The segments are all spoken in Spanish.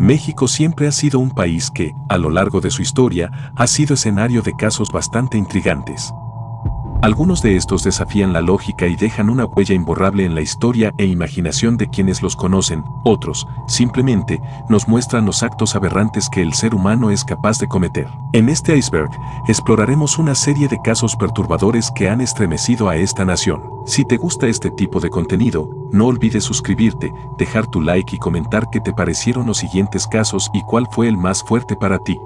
México siempre ha sido un país que, a lo largo de su historia, ha sido escenario de casos bastante intrigantes. Algunos de estos desafían la lógica y dejan una huella imborrable en la historia e imaginación de quienes los conocen. Otros, simplemente, nos muestran los actos aberrantes que el ser humano es capaz de cometer. En este iceberg, exploraremos una serie de casos perturbadores que han estremecido a esta nación. Si te gusta este tipo de contenido, no olvides suscribirte, dejar tu like y comentar qué te parecieron los siguientes casos y cuál fue el más fuerte para ti.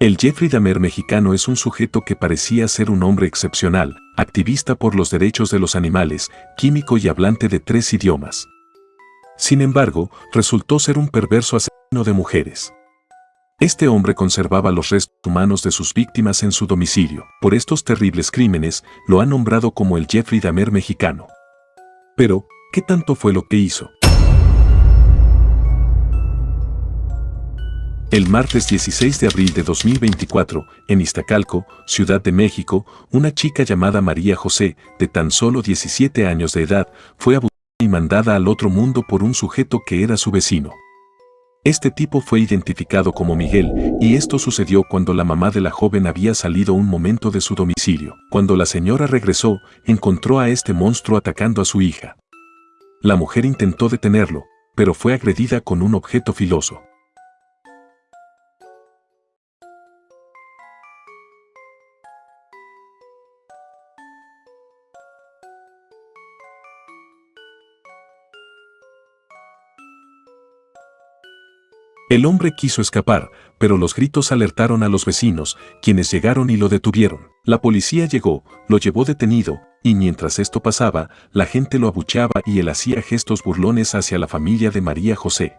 El Jeffrey Dahmer mexicano es un sujeto que parecía ser un hombre excepcional, activista por los derechos de los animales, químico y hablante de 3 idiomas. Sin embargo, resultó ser un perverso asesino de mujeres. Este hombre conservaba los restos humanos de sus víctimas en su domicilio. Por estos terribles crímenes, lo han nombrado como el Jeffrey Dahmer mexicano. Pero, ¿qué tanto fue lo que hizo? El martes 16 de abril de 2024, en Iztacalco, Ciudad de México, una chica llamada María José, de tan solo 17 años de edad, fue abusada y mandada al otro mundo por un sujeto que era su vecino. Este tipo fue identificado como Miguel, y esto sucedió cuando la mamá de la joven había salido un momento de su domicilio. Cuando la señora regresó, encontró a este monstruo atacando a su hija. La mujer intentó detenerlo, pero fue agredida con un objeto filoso. El hombre quiso escapar, pero los gritos alertaron a los vecinos, quienes llegaron y lo detuvieron. La policía llegó, lo llevó detenido, y mientras esto pasaba, la gente lo abucheaba y él hacía gestos burlones hacia la familia de María José.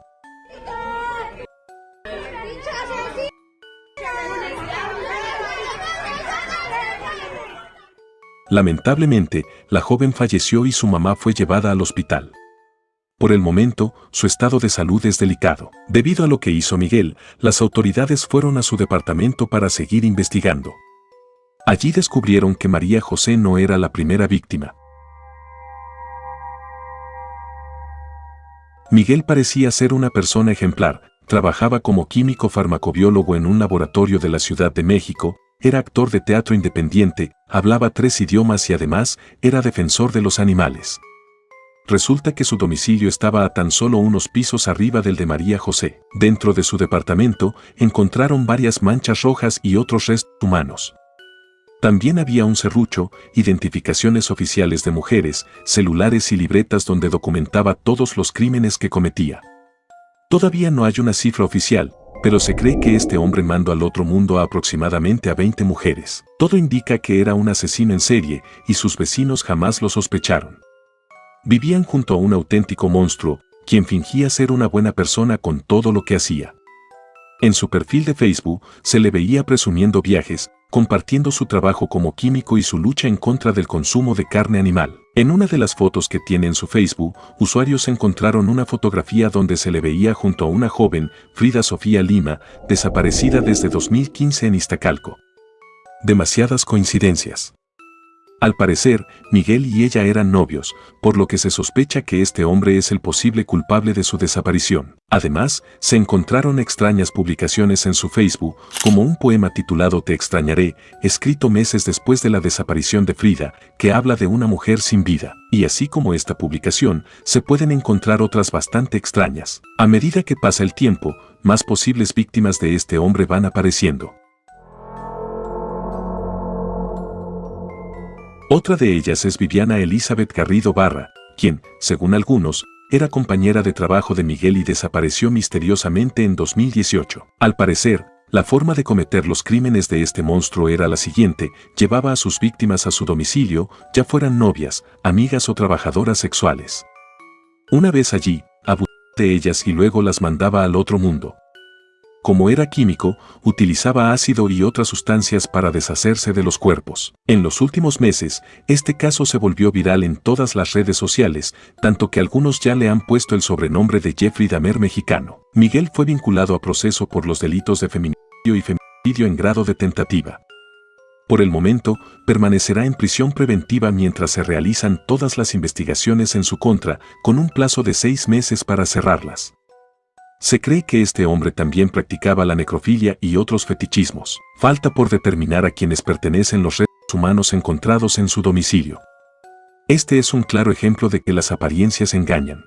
Lamentablemente, la joven falleció y su mamá fue llevada al hospital. Por el momento, su estado de salud es delicado. Debido a lo que hizo Miguel, las autoridades fueron a su departamento para seguir investigando. Allí descubrieron que María José no era la primera víctima. Miguel parecía ser una persona ejemplar, trabajaba como químico farmacobiólogo en un laboratorio de la Ciudad de México, era actor de teatro independiente, hablaba 3 idiomas y además era defensor de los animales. Resulta que su domicilio estaba a tan solo unos pisos arriba del de María José. Dentro de su departamento encontraron varias manchas rojas y otros restos humanos. También había un serrucho, identificaciones oficiales de mujeres, celulares y libretas donde documentaba todos los crímenes que cometía. Todavía no hay una cifra oficial, pero se cree que este hombre mandó al otro mundo a aproximadamente a 20 mujeres. Todo indica que era un asesino en serie y sus vecinos jamás lo sospecharon. Vivían junto a un auténtico monstruo, quien fingía ser una buena persona con todo lo que hacía. En su perfil de Facebook se le veía presumiendo viajes, compartiendo su trabajo como químico y su lucha en contra del consumo de carne animal. En una de las fotos que tiene en su Facebook, usuarios encontraron una fotografía donde se le veía junto a una joven, Frida Sofía Lima, desaparecida desde 2015 en Iztacalco. Demasiadas coincidencias. Al parecer, Miguel y ella eran novios, por lo que se sospecha que este hombre es el posible culpable de su desaparición. Además, se encontraron extrañas publicaciones en su Facebook, como un poema titulado Te extrañaré, escrito meses después de la desaparición de Frida, que habla de una mujer sin vida. Y así como esta publicación, se pueden encontrar otras bastante extrañas. A medida que pasa el tiempo, más posibles víctimas de este hombre van apareciendo. Otra de ellas es Viviana Elizabeth Garrido Barra, quien, según algunos, era compañera de trabajo de Miguel y desapareció misteriosamente en 2018. Al parecer, la forma de cometer los crímenes de este monstruo era la siguiente: llevaba a sus víctimas a su domicilio, ya fueran novias, amigas o trabajadoras sexuales. Una vez allí, abusaba de ellas y luego las mandaba al otro mundo. Como era químico, utilizaba ácido y otras sustancias para deshacerse de los cuerpos. En los últimos meses, este caso se volvió viral en todas las redes sociales, tanto que algunos ya le han puesto el sobrenombre de Jeffrey Dahmer mexicano. Miguel fue vinculado a proceso por los delitos de feminicidio y femicidio en grado de tentativa. Por el momento, permanecerá en prisión preventiva mientras se realizan todas las investigaciones en su contra, con un plazo de 6 meses para cerrarlas. Se cree que este hombre también practicaba la necrofilia y otros fetichismos. Falta por determinar a quienes pertenecen los restos humanos encontrados en su domicilio. Este es un claro ejemplo de que las apariencias engañan.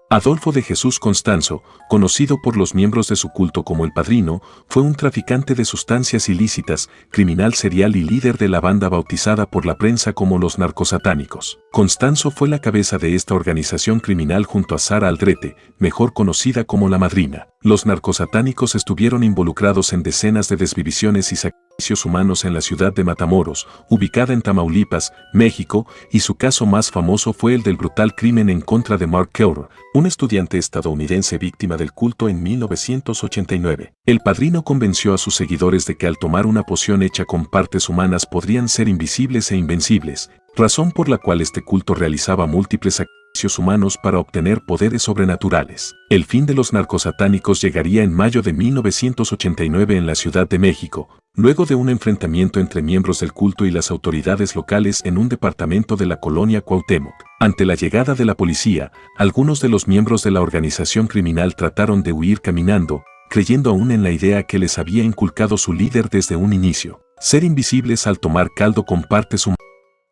Adolfo de Jesús Constanzo, conocido por los miembros de su culto como el Padrino, fue un traficante de sustancias ilícitas, criminal serial y líder de la banda bautizada por la prensa como los narcosatánicos. Constanzo fue la cabeza de esta organización criminal junto a Sara Aldrete, mejor conocida como la Madrina. Los narcosatánicos estuvieron involucrados en decenas de desvivisiones y sacrificios humanos en la ciudad de Matamoros, ubicada en Tamaulipas, México, y su caso más famoso fue el del brutal crimen en contra de Mark Kelleher, un estudiante estadounidense víctima del culto en 1989. El Padrino convenció a sus seguidores de que al tomar una poción hecha con partes humanas podrían ser invisibles e invencibles, razón por la cual este culto realizaba múltiples sacrificios humanos para obtener poderes sobrenaturales. El fin de los narcosatánicos llegaría en mayo de 1989 en la Ciudad de México, luego de un enfrentamiento entre miembros del culto y las autoridades locales en un departamento de la colonia Cuauhtémoc. Ante la llegada de la policía, algunos de los miembros de la organización criminal trataron de huir caminando, creyendo aún en la idea que les había inculcado su líder desde un inicio: ser invisibles al tomar caldo con partes humanas.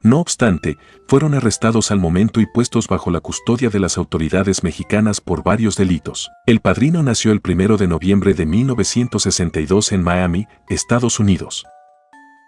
No obstante, fueron arrestados al momento y puestos bajo la custodia de las autoridades mexicanas por varios delitos. El Padrino nació el 1 de noviembre de 1962 en Miami, Estados Unidos.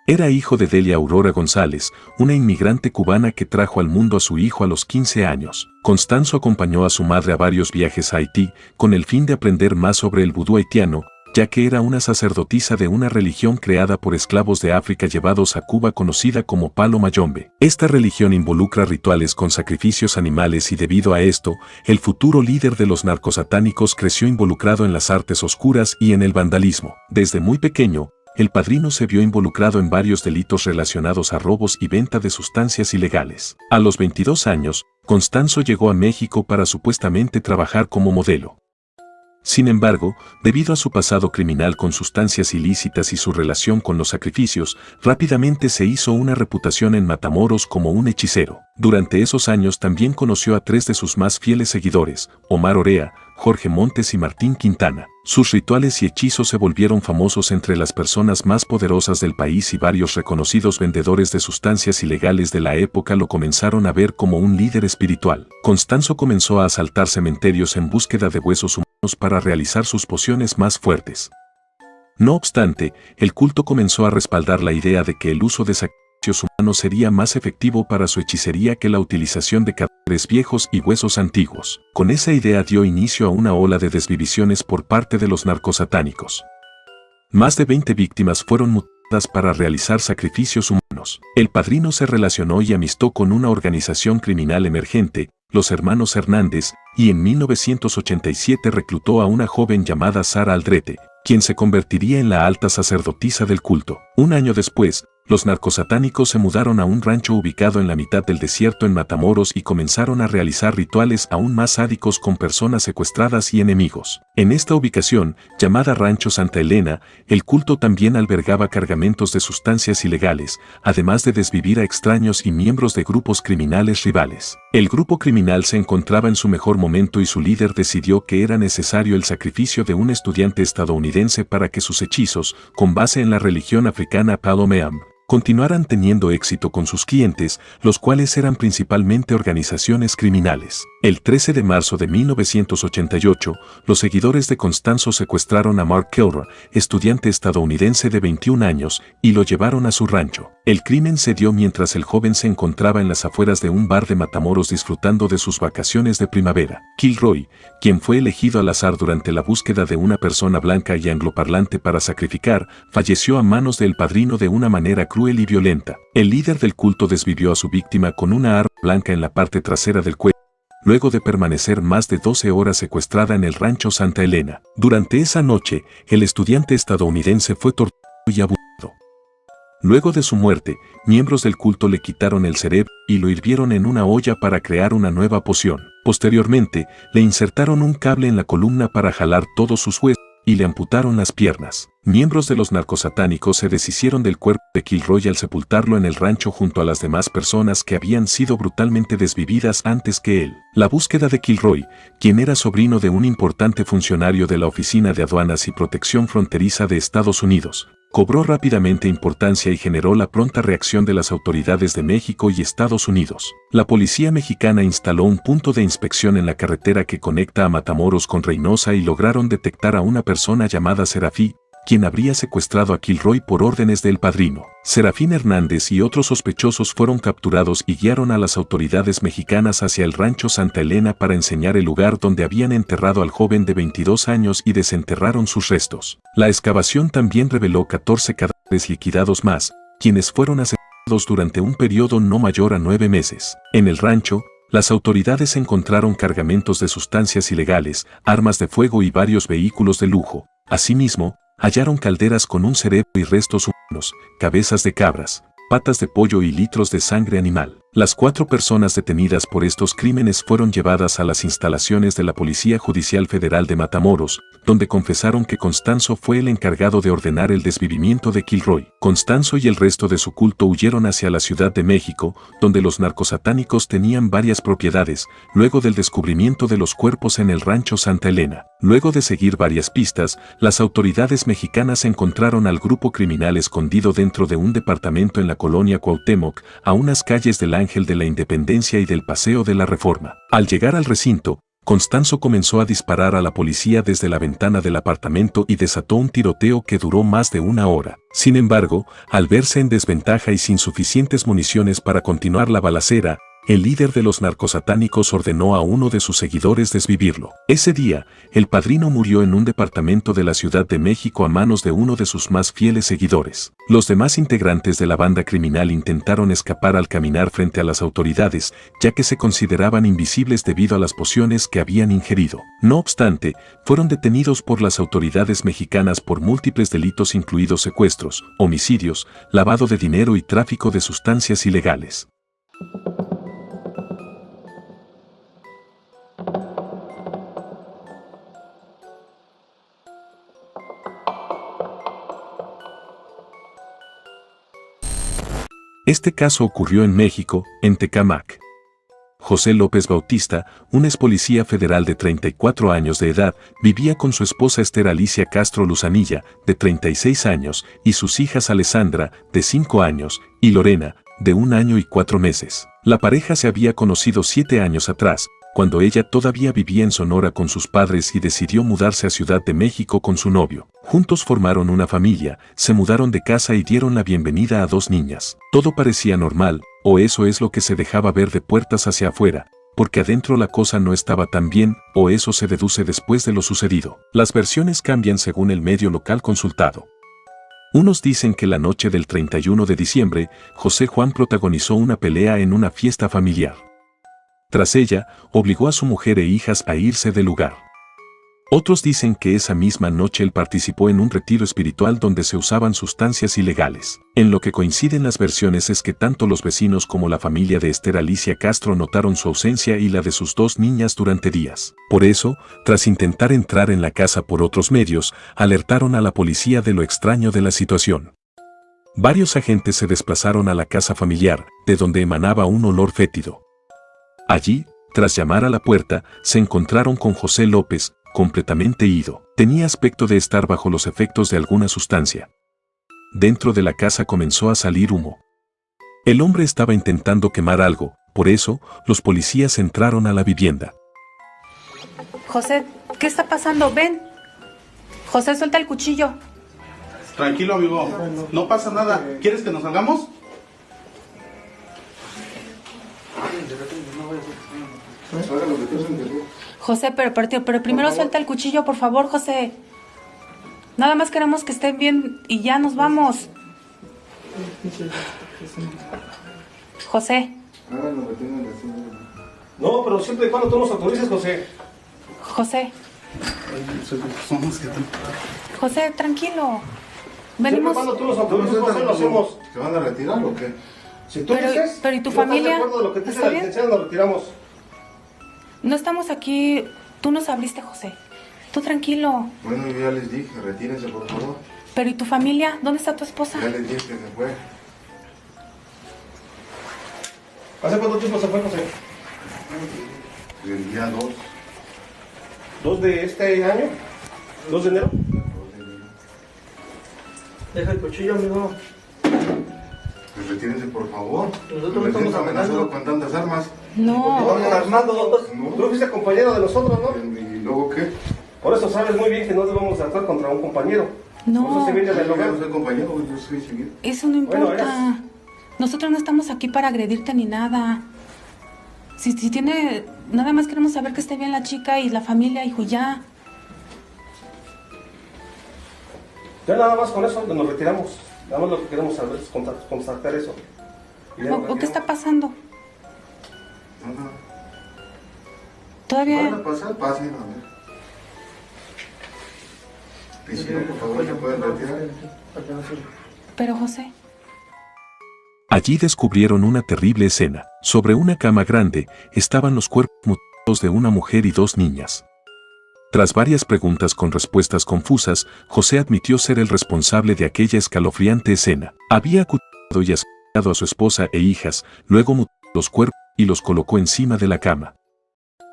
Era hijo de Delia Aurora González, una inmigrante cubana que trajo al mundo a su hijo a los 15 años. Constanzo acompañó a su madre a varios viajes a Haití, con el fin de aprender más sobre el vudú haitiano, ya que era una sacerdotisa de una religión creada por esclavos de África llevados a Cuba conocida como Palo Mayombe. Esta religión involucra rituales con sacrificios animales y debido a esto, el futuro líder de los narcosatánicos creció involucrado en las artes oscuras y en el vandalismo. Desde muy pequeño, el Padrino se vio involucrado en varios delitos relacionados a robos y venta de sustancias ilegales. A los 22 años, Constanzo llegó a México para supuestamente trabajar como modelo. Sin embargo, debido a su pasado criminal con sustancias ilícitas y su relación con los sacrificios, rápidamente se hizo una reputación en Matamoros como un hechicero. Durante esos años también conoció a 3 de sus más fieles seguidores, Omar Orea, Jorge Montes y Martín Quintana. Sus rituales y hechizos se volvieron famosos entre las personas más poderosas del país y varios reconocidos vendedores de sustancias ilegales de la época lo comenzaron a ver como un líder espiritual. Constanzo comenzó a asaltar cementerios en búsqueda de huesos humanos para realizar sus pociones más fuertes. No obstante, el culto comenzó a respaldar la idea de que el uso de sacrificios humanos sería más efectivo para su hechicería que la utilización de cadáveres viejos y huesos antiguos. Con esa idea dio inicio a una ola de desvivisiones por parte de los narcosatánicos. Más de 20 víctimas fueron mutiladas para realizar sacrificios humanos. El Padrino se relacionó y amistó con una organización criminal emergente, los Hermanos Hernández, y en 1987 reclutó a una joven llamada Sara Aldrete, quien se convertiría en la alta sacerdotisa del culto. Un año después, los narcosatánicos se mudaron a un rancho ubicado en la mitad del desierto en Matamoros y comenzaron a realizar rituales aún más sádicos con personas secuestradas y enemigos. En esta ubicación, llamada Rancho Santa Elena, el culto también albergaba cargamentos de sustancias ilegales, además de desvivir a extraños y miembros de grupos criminales rivales. El grupo criminal se encontraba en su mejor momento y su líder decidió que era necesario el sacrificio de un estudiante estadounidense para que sus hechizos, con base en la religión africana Palo Mayombe, continuaran teniendo éxito con sus clientes, los cuales eran principalmente organizaciones criminales. El 13 de marzo de 1988, los seguidores de Constanzo secuestraron a Mark Kilroy, estudiante estadounidense de 21 años, y lo llevaron a su rancho. El crimen se dio mientras el joven se encontraba en las afueras de un bar de Matamoros disfrutando de sus vacaciones de primavera. Kilroy, quien fue elegido al azar durante la búsqueda de una persona blanca y angloparlante para sacrificar, falleció a manos del padrino de una manera cruel y violenta. El líder del culto desvivió a su víctima con una arma blanca en la parte trasera del cuello, luego de permanecer más de 12 horas secuestrada en el rancho Santa Elena. Durante esa noche, el estudiante estadounidense fue torturado y abusado. Luego de su muerte, miembros del culto le quitaron el cerebro y lo hirvieron en una olla para crear una nueva poción. Posteriormente, le insertaron un cable en la columna para jalar todos sus huesos y le amputaron las piernas. Miembros de los narcosatánicos se deshicieron del cuerpo de Kilroy al sepultarlo en el rancho junto a las demás personas que habían sido brutalmente desvividas antes que él. La búsqueda de Kilroy, quien era sobrino de un importante funcionario de la Oficina de Aduanas y Protección Fronteriza de Estados Unidos, cobró rápidamente importancia y generó la pronta reacción de las autoridades de México y Estados Unidos. La policía mexicana instaló un punto de inspección en la carretera que conecta a Matamoros con Reynosa y lograron detectar a una persona llamada Serafí, quien habría secuestrado a Kilroy por órdenes del padrino. Serafín Hernández y otros sospechosos fueron capturados y guiaron a las autoridades mexicanas hacia el rancho Santa Elena para enseñar el lugar donde habían enterrado al joven de 22 años y desenterraron sus restos. La excavación también reveló 14 cadáveres liquidados más, quienes fueron asesinados durante un periodo no mayor a 9 meses. En el rancho, las autoridades encontraron cargamentos de sustancias ilegales, armas de fuego y varios vehículos de lujo. Asimismo, hallaron calderas con un cerebro y restos humanos, cabezas de cabras, patas de pollo y litros de sangre animal. Las 4 personas detenidas por estos crímenes fueron llevadas a las instalaciones de la Policía Judicial Federal de Matamoros, donde confesaron que Constanzo fue el encargado de ordenar el desvivimiento de Kilroy. Constanzo y el resto de su culto huyeron hacia la Ciudad de México, donde los narcosatánicos tenían varias propiedades, luego del descubrimiento de los cuerpos en el rancho Santa Elena. Luego de seguir varias pistas, las autoridades mexicanas encontraron al grupo criminal escondido dentro de un departamento en la colonia Cuauhtémoc, a unas calles del Ángel de la Independencia y del Paseo de la Reforma. Al llegar al recinto, Constanzo comenzó a disparar a la policía desde la ventana del apartamento y desató un tiroteo que duró más de 1 hora. Sin embargo, al verse en desventaja y sin suficientes municiones para continuar la balacera, el líder de los narcosatánicos ordenó a uno de sus seguidores desvivirlo. Ese día, el padrino murió en un departamento de la Ciudad de México a manos de uno de sus más fieles seguidores. Los demás integrantes de la banda criminal intentaron escapar al caminar frente a las autoridades, ya que se consideraban invisibles debido a las pociones que habían ingerido. No obstante, fueron detenidos por las autoridades mexicanas por múltiples delitos incluidos secuestros, homicidios, lavado de dinero y tráfico de sustancias ilegales. Este caso ocurrió en México, en Tecámac. José López Bautista, un ex policía federal de 34 años de edad, vivía con su esposa Esther Alicia Castro Luzanilla, de 36 años, y sus hijas Alessandra, de 5 años, y Lorena, de 1 año y 4 meses. La pareja se había conocido 7 años atrás, cuando ella todavía vivía en Sonora con sus padres y decidió mudarse a Ciudad de México con su novio. Juntos formaron una familia, se mudaron de casa y dieron la bienvenida a 2 niñas. Todo parecía normal, o eso es lo que se dejaba ver de puertas hacia afuera, porque adentro la cosa no estaba tan bien, o eso se deduce después de lo sucedido. Las versiones cambian según el medio local consultado. Unos dicen que la noche del 31 de diciembre, José Juan protagonizó una pelea en una fiesta familiar. Tras ella, obligó a su mujer e hijas a irse del lugar. Otros dicen que esa misma noche él participó en un retiro espiritual donde se usaban sustancias ilegales. En lo que coinciden las versiones es que tanto los vecinos como la familia de Esther Alicia Castro notaron su ausencia y la de sus 2 niñas durante días. Por eso, tras intentar entrar en la casa por otros medios, alertaron a la policía de lo extraño de la situación. Varios agentes se desplazaron a la casa familiar, de donde emanaba un olor fétido. Allí, tras llamar a la puerta, se encontraron con José López, completamente ido. Tenía aspecto de estar bajo los efectos de alguna sustancia. dentro de la casa comenzó a salir humo. El hombre estaba intentando quemar algo, por eso, los policías entraron a la vivienda. José, ¿qué está pasando? Ven. José, suelta el cuchillo. Tranquilo, amigo. No pasa nada. ¿Quieres que nos salgamos? José, pero primero suelta el cuchillo, por favor, José. Nada más queremos que estén bien y ya nos vamos. José. No, pero siempre y cuando tú nos autorices, José. José. José, tranquilo. Venimos. Siempre y cuando tú nos autorices, José, lo hacemos. ¿Se van a retirar o qué? Si tú Pero- dices, pero ¿y tu no estás familia? de acuerdo de lo que te dice ¿Está la bien? licenciada, nos retiramos. No estamos aquí. Tú nos abriste, José. Tú tranquilo. Bueno, yo ya les dije, retírense por favor. Pero ¿y tu familia? ¿Dónde está tu esposa? Ya les dije que se fue. ¿Hace cuánto tiempo se fue, José? El día 2. ¿2 de este año? ¿2 de enero? Deja el cuchillo, amigo. Pues retírense por favor. Nosotros no Les estamos están amenazando amenazando. con tantas armas. No. Vamos armando. No. Tú fuiste compañero de nosotros, ¿no? ¿Y luego qué? Por eso sabes muy bien que no debemos actuar contra un compañero. Por eso No. se viene del Yo hogar. no soy compañero, yo soy civil. Eso no Bueno, importa. Nosotros no estamos aquí para agredirte ni nada. Si tiene... Nada más queremos saber que esté bien la chica y la familia, hijo, ya. Ya nada más con eso nos retiramos. Nada más lo que queremos saber es constatar eso. Y ya nos ¿O qué retiramos. está pasando? No. Todavía... ¿Van a pasar? Pasen, a ver. Y si no, por favor, se pueden retirar. Pero José... Allí descubrieron una terrible escena. Sobre una cama grande estaban los cuerpos mutilados de una mujer y dos niñas. Tras varias preguntas con respuestas confusas, José admitió ser el responsable de aquella escalofriante escena. Había acuchillado y asesinado a su esposa e hijas, luego mutiló los cuerpos y los colocó encima de la cama.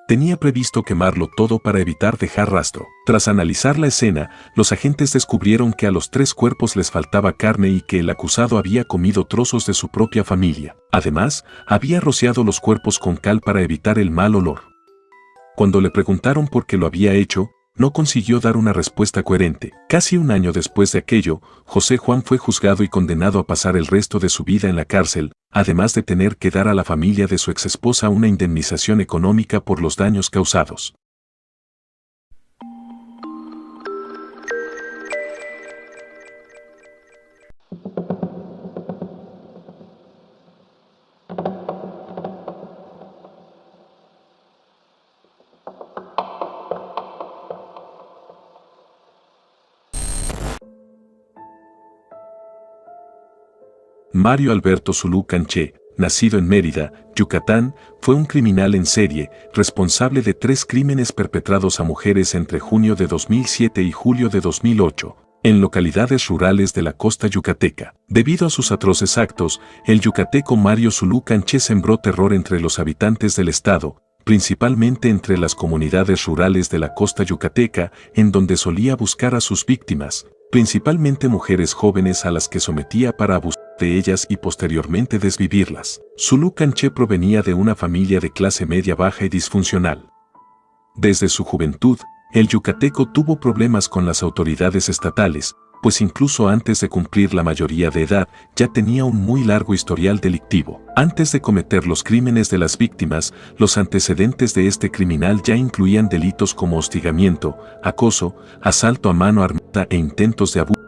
Tenía previsto quemarlo todo para evitar dejar rastro. Tras analizar la escena, los agentes descubrieron que a los 3 cuerpos les faltaba carne y que el acusado había comido trozos de su propia familia. Además, había rociado los cuerpos con cal para evitar el mal olor. Cuando le preguntaron por qué lo había hecho, no consiguió dar una respuesta coherente. Casi un año después de aquello, José Juan fue juzgado y condenado a pasar el resto de su vida en la cárcel, además de tener que dar a la familia de su exesposa una indemnización económica por los daños causados. Mario Alberto Zulú Canché, nacido en Mérida, Yucatán, fue un criminal en serie, responsable de 3 crímenes perpetrados a mujeres entre junio de 2007 y julio de 2008, en localidades rurales de la costa yucateca. Debido a sus atroces actos, el yucateco Mario Zulú Canché sembró terror entre los habitantes del estado, principalmente entre las comunidades rurales de la costa yucateca, en donde solía buscar a sus víctimas, principalmente mujeres jóvenes a las que sometía para abusar de ellas y posteriormente desvivirlas. Zulú Canché provenía de una familia de clase media baja y disfuncional. Desde su juventud, el yucateco tuvo problemas con las autoridades estatales, pues incluso antes de cumplir la mayoría de edad, ya tenía un muy largo historial delictivo. Antes de cometer los crímenes de las víctimas, los antecedentes de este criminal ya incluían delitos como hostigamiento, acoso, asalto a mano armada e intentos de abuso,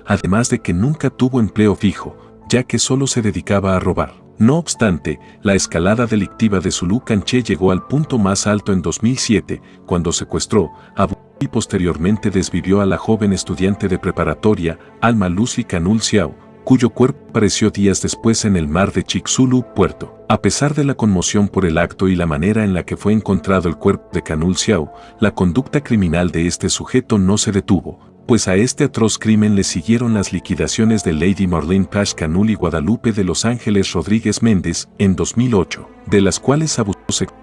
además de que nunca tuvo empleo fijo, ya que solo se dedicaba a robar. No obstante, la escalada delictiva de Zulú Canché llegó al punto más alto en 2007, cuando secuestró, abusó y posteriormente desvivió a la joven estudiante de preparatoria, Alma Lucy Canul Xiao, cuyo cuerpo apareció días después en el mar de Chicxulub, Puerto. A pesar de la conmoción por el acto y la manera en la que fue encontrado el cuerpo de Canul Xiao, la conducta criminal de este sujeto no se detuvo, pues a este atroz crimen le siguieron las liquidaciones de Lady Marlene Pash Canul y Guadalupe de Los Ángeles Rodríguez Méndez en 2008, de las cuales abusó sexualmente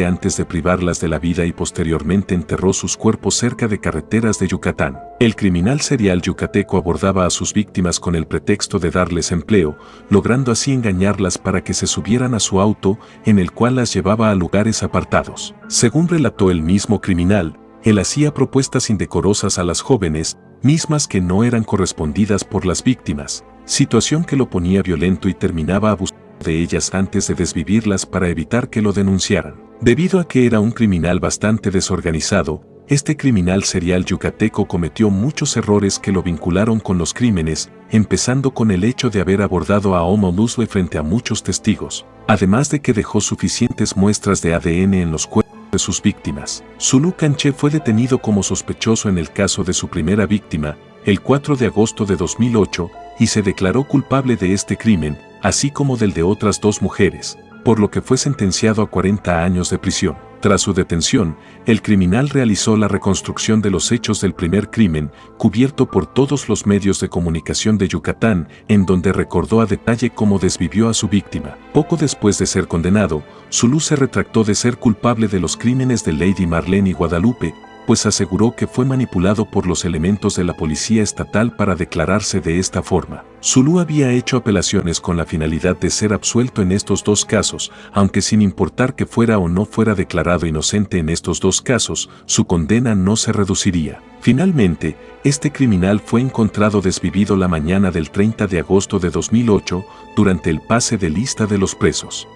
antes de privarlas de la vida y posteriormente enterró sus cuerpos cerca de carreteras de Yucatán. El criminal serial yucateco abordaba a sus víctimas con el pretexto de darles empleo, logrando así engañarlas para que se subieran a su auto, en el cual las llevaba a lugares apartados. Según relató el mismo criminal, él hacía propuestas indecorosas a las jóvenes, mismas que no eran correspondidas por las víctimas, situación que lo ponía violento y terminaba abusando de ellas antes de desvivirlas para evitar que lo denunciaran. Debido a que era un criminal bastante desorganizado, este criminal serial yucateco cometió muchos errores que lo vincularon con los crímenes, empezando con el hecho de haber abordado a Omo Luzwe frente a muchos testigos, además de que dejó suficientes muestras de ADN en los cuerpos de sus víctimas. Zulu Canché fue detenido como sospechoso en el caso de su primera víctima, el 4 de agosto de 2008, y se declaró culpable de este crimen, así como del de otras 2 mujeres, por lo que fue sentenciado a 40 años de prisión. Tras su detención, el criminal realizó la reconstrucción de los hechos del primer crimen, cubierto por todos los medios de comunicación de Yucatán, en donde recordó a detalle cómo desvivió a su víctima. Poco después de ser condenado, Zulu se retractó de ser culpable de los crímenes de Lady Marlene y Guadalupe, pues aseguró que fue manipulado por los elementos de la policía estatal para declararse de esta forma. Zulu había hecho apelaciones con la finalidad de ser absuelto en estos 2 casos, aunque sin importar que fuera o no fuera declarado inocente en estos 2 casos, su condena no se reduciría. Finalmente, este criminal fue encontrado desvivido la mañana del 30 de agosto de 2008, durante el pase de lista de los presos.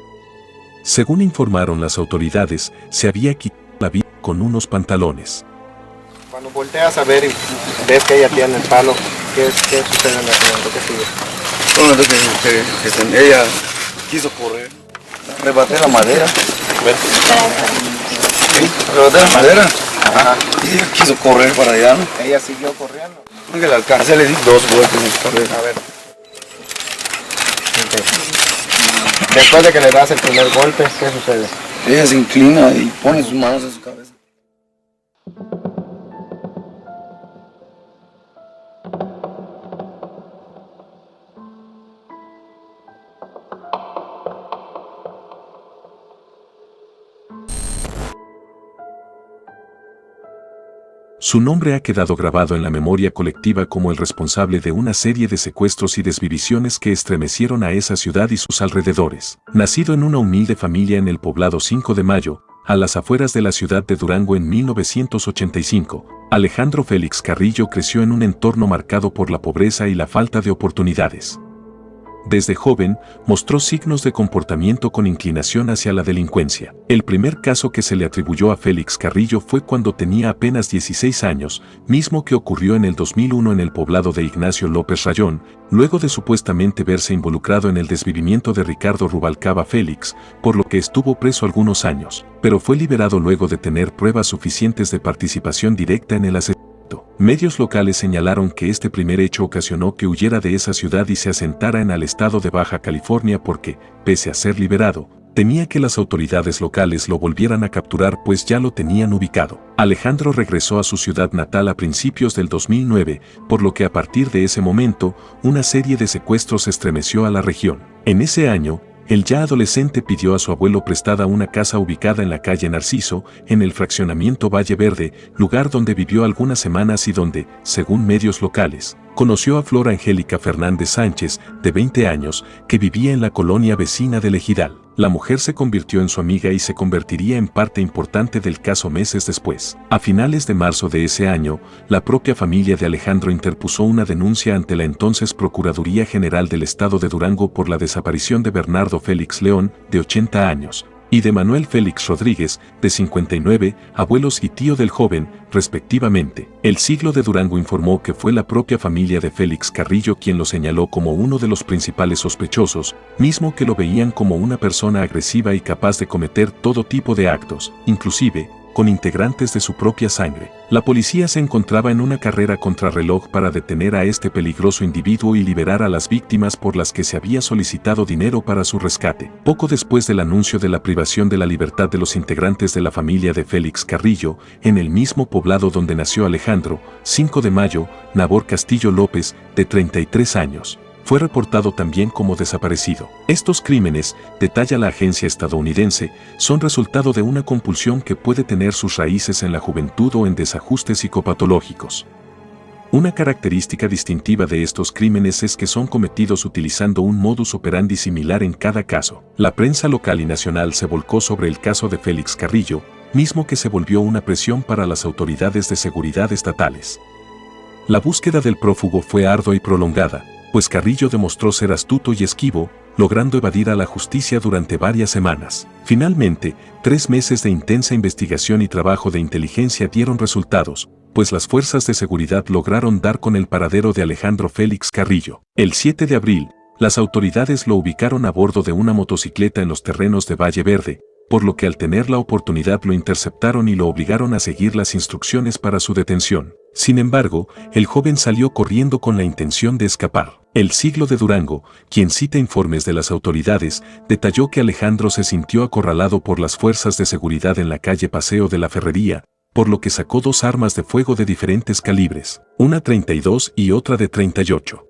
Según informaron las autoridades, se había quitado la vida con unos pantalones. Cuando volteas a ver y ves que ella tiene el palo, ¿qué sucede en la accidente? ¿Qué sigue? Bueno, lo que ella quiso correr. Arrebaté la madera. Arrebaté la madera. Ajá. Y ella quiso correr para allá, ¿no? Ella siguió corriendo. Aunque la alcancé, le di 2 golpes en su cabeza. A ver. Okay. Después de que le das el primer golpe, ¿qué sucede? Ella se inclina y pone sus manos en su cabeza. Su nombre ha quedado grabado en la memoria colectiva como el responsable de una serie de secuestros y desvivisiones que estremecieron a esa ciudad y sus alrededores. Nacido en una humilde familia en el poblado 5 de Mayo, a las afueras de la ciudad de Durango en 1985, Alejandro Félix Carrillo creció en un entorno marcado por la pobreza y la falta de oportunidades. Desde joven, mostró signos de comportamiento con inclinación hacia la delincuencia. El primer caso que se le atribuyó a Félix Carrillo fue cuando tenía apenas 16 años, mismo que ocurrió en el 2001 en el poblado de Ignacio López Rayón, luego de supuestamente verse involucrado en el desvivimiento de Ricardo Rubalcaba Félix, por lo que estuvo preso algunos años, pero fue liberado luego de tener pruebas suficientes de participación directa en el asesinato. Medios locales señalaron que este primer hecho ocasionó que huyera de esa ciudad y se asentara en el estado de Baja California porque, pese a ser liberado, temía que las autoridades locales lo volvieran a capturar pues ya lo tenían ubicado. Alejandro regresó a su ciudad natal a principios del 2009, por lo que a partir de ese momento, una serie de secuestros estremeció a la región. En ese año, el ya adolescente pidió a su abuelo prestada una casa ubicada en la calle Narciso, en el fraccionamiento Valle Verde, lugar donde vivió algunas semanas y donde, según medios locales, conoció a Flor Angélica Fernández Sánchez, de 20 años, que vivía en la colonia vecina del Ejidal. La mujer se convirtió en su amiga y se convertiría en parte importante del caso meses después. A finales de marzo de ese año, la propia familia de Alejandro interpuso una denuncia ante la entonces Procuraduría General del Estado de Durango por la desaparición de Bernardo Félix León, de 80 años, y de Manuel Félix Rodríguez, de 59, abuelos y tío del joven, respectivamente. El Siglo de Durango informó que fue la propia familia de Félix Carrillo quien lo señaló como uno de los principales sospechosos, mismo que lo veían como una persona agresiva y capaz de cometer todo tipo de actos, inclusive con integrantes de su propia sangre. La policía se encontraba en una carrera contrarreloj para detener a este peligroso individuo y liberar a las víctimas por las que se había solicitado dinero para su rescate. Poco después del anuncio de la privación de la libertad de los integrantes de la familia de Félix Carrillo, en el mismo poblado donde nació Alejandro, 5 de mayo, Nabor Castillo López, de 33 años, fue reportado también como desaparecido. Estos crímenes, detalla la agencia estadounidense, son resultado de una compulsión que puede tener sus raíces en la juventud o en desajustes psicopatológicos. Una característica distintiva de estos crímenes es que son cometidos utilizando un modus operandi similar en cada caso. La prensa local y nacional se volcó sobre el caso de Félix Carrillo, mismo que se volvió una presión para las autoridades de seguridad estatales. La búsqueda del prófugo fue ardua y prolongada, pues Carrillo demostró ser astuto y esquivo, logrando evadir a la justicia durante varias semanas. Finalmente, 3 meses de intensa investigación y trabajo de inteligencia dieron resultados, pues las fuerzas de seguridad lograron dar con el paradero de Alejandro Félix Carrillo. El 7 de abril, las autoridades lo ubicaron a bordo de una motocicleta en los terrenos de Valle Verde, por lo que al tener la oportunidad lo interceptaron y lo obligaron a seguir las instrucciones para su detención. Sin embargo, el joven salió corriendo con la intención de escapar. El Siglo de Durango, quien cita informes de las autoridades, detalló que Alejandro se sintió acorralado por las fuerzas de seguridad en la calle Paseo de la Ferrería, por lo que sacó 2 armas de fuego de diferentes calibres, una 32 y otra de 38.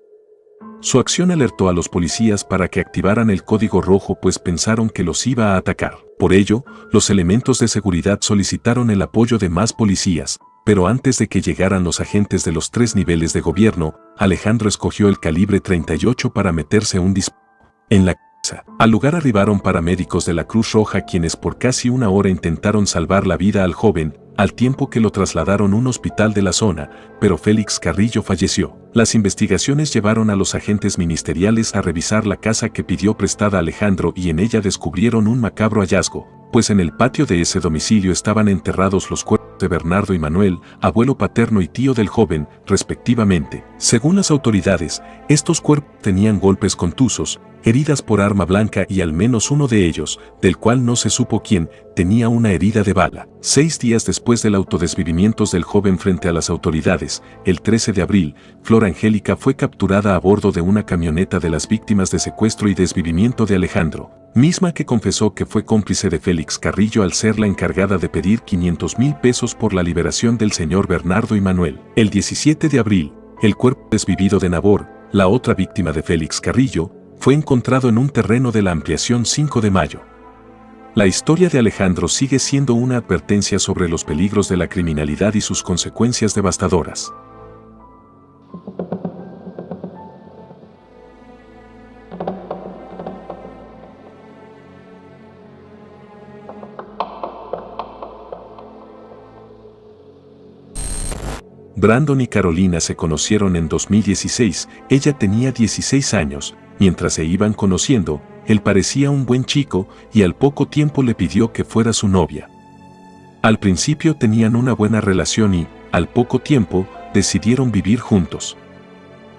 Su acción alertó a los policías para que activaran el código rojo, pues pensaron que los iba a atacar. Por ello, los elementos de seguridad solicitaron el apoyo de más policías, pero antes de que llegaran los agentes de los 3 niveles de gobierno, Alejandro escogió el calibre 38 para meterse un disparo en la cabeza. Al lugar arribaron paramédicos de la Cruz Roja, quienes por casi 1 hora intentaron salvar la vida al joven, al tiempo que lo trasladaron a un hospital de la zona, pero Félix Carrillo falleció. Las investigaciones llevaron a los agentes ministeriales a revisar la casa que pidió prestada Alejandro y en ella descubrieron un macabro hallazgo, pues en el patio de ese domicilio estaban enterrados los cuerpos de Bernardo y Manuel, abuelo paterno y tío del joven, respectivamente. Según las autoridades, estos cuerpos tenían golpes contusos, heridas por arma blanca y al menos uno de ellos, del cual no se supo quién, tenía una herida de bala. 6 días después del autodesvivimiento del joven frente a las autoridades, el 13 de abril, Flor Angélica fue capturada a bordo de una camioneta de las víctimas de secuestro y desvivimiento de Alejandro, misma que confesó que fue cómplice de Félix Carrillo al ser la encargada de pedir 500,000 pesos por la liberación del señor Bernardo y Manuel. El 17 de abril, el cuerpo desvivido de Nabor, la otra víctima de Félix Carrillo, fue encontrado en un terreno de la ampliación 5 de Mayo. La historia de Alejandro sigue siendo una advertencia sobre los peligros de la criminalidad y sus consecuencias devastadoras. Brandon y Carolina se conocieron en 2016, ella tenía 16 años, mientras se iban conociendo, él parecía un buen chico y al poco tiempo le pidió que fuera su novia. Al principio tenían una buena relación y, al poco tiempo, decidieron vivir juntos.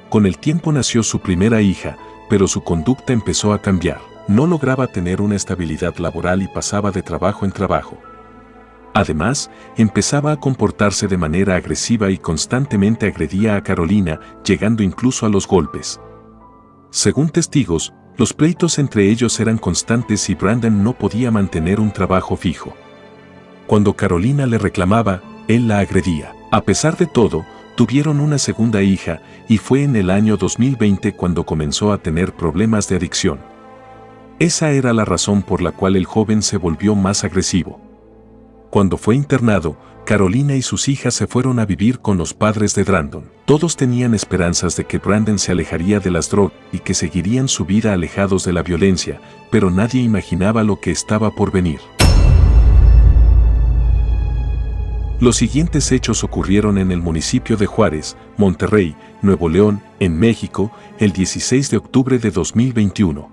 Con el tiempo nació su primera hija, pero su conducta empezó a cambiar. No lograba tener una estabilidad laboral y pasaba de trabajo en trabajo. Además, empezaba a comportarse de manera agresiva y constantemente agredía a Carolina, llegando incluso a los golpes. Según testigos, los pleitos entre ellos eran constantes y Brandon no podía mantener un trabajo fijo. Cuando Carolina le reclamaba, él la agredía. A pesar de todo, tuvieron una segunda hija y fue en el año 2020 cuando comenzó a tener problemas de adicción. Esa era la razón por la cual el joven se volvió más agresivo. Cuando fue internado, Carolina y sus hijas se fueron a vivir con los padres de Brandon. Todos tenían esperanzas de que Brandon se alejaría de las drogas y que seguirían su vida alejados de la violencia, pero nadie imaginaba lo que estaba por venir. Los siguientes hechos ocurrieron en el municipio de Juárez, Monterrey, Nuevo León, en México, el 16 de octubre de 2021.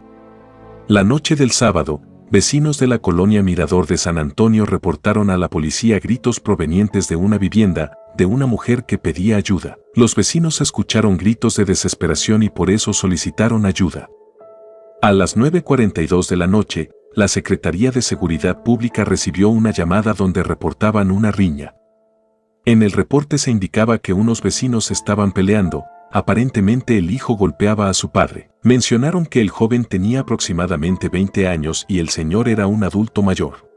La noche del sábado, vecinos de la colonia Mirador de San Antonio reportaron a la policía gritos provenientes de una vivienda, de una mujer que pedía ayuda. Los vecinos escucharon gritos de desesperación y por eso solicitaron ayuda. A las 9:42 de la noche, la Secretaría de Seguridad Pública recibió una llamada donde reportaban una riña. En el reporte se indicaba que unos vecinos estaban peleando, aparentemente el hijo golpeaba a su padre. Mencionaron que el joven tenía aproximadamente 20 años y el señor era un adulto mayor.